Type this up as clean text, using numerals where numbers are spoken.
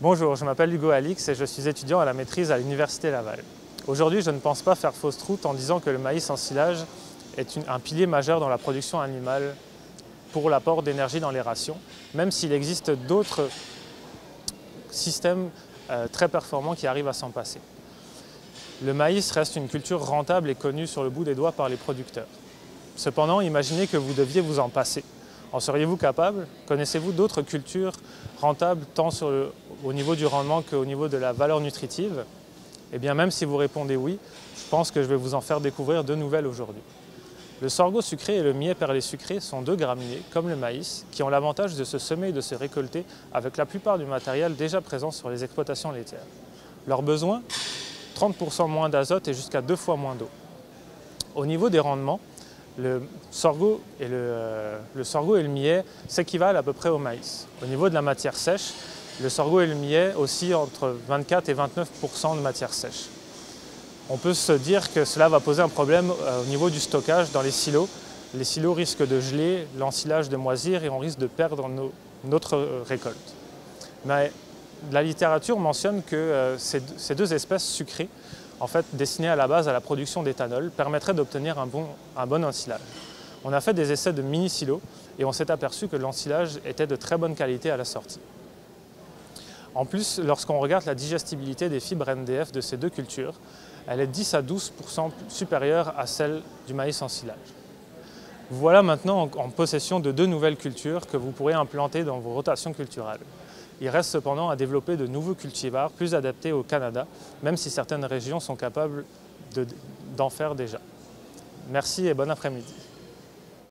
Bonjour, je m'appelle Hugo Alix et je suis étudiant à la maîtrise à l'Université Laval. Aujourd'hui, je ne pense pas faire fausse route en disant que le maïs en silage est un pilier majeur dans la production animale pour l'apport d'énergie dans les rations, même s'il existe d'autres systèmes très performants qui arrivent à s'en passer. Le maïs reste une culture rentable et connue sur le bout des doigts par les producteurs. Cependant, imaginez que vous deviez vous en passer. En seriez-vous capable? Connaissez-vous d'autres cultures rentables tant au niveau du rendement qu'au niveau de la valeur nutritive? Eh bien, même si vous répondez oui, je pense que je vais vous en faire découvrir deux nouvelles aujourd'hui. Le sorgho sucré et le millet perlé sucré sont deux graminées, comme le maïs, qui ont l'avantage de se semer et de se récolter avec la plupart du matériel déjà présent sur les exploitations laitières. Leurs besoins, 30% moins d'azote et jusqu'à 2 fois moins d'eau. Au niveau des rendements, le sorgho et le millet s'équivalent à peu près au maïs. Au niveau de la matière sèche, le sorgho et le millet oscillent entre 24 et 29% de matière sèche. On peut se dire que cela va poser un problème au niveau du stockage dans les silos. Les silos risquent de geler, l'ensilage de moisir et on risque de perdre notre récolte. Mais la littérature mentionne que ces deux espèces sucrées, en fait destinées à la base à la production d'éthanol, permettraient d'obtenir un bon ensilage. On a fait des essais de mini-silos et on s'est aperçu que l'ensilage était de très bonne qualité à la sortie. En plus, lorsqu'on regarde la digestibilité des fibres MDF de ces deux cultures, elle est 10 à 12% supérieure à celle du maïs en silage. Vous voilà maintenant en possession de deux nouvelles cultures que vous pourrez implanter dans vos rotations culturales. Il reste cependant à développer de nouveaux cultivars plus adaptés au Canada, même si certaines régions sont capables d'en faire déjà. Merci et bon après-midi.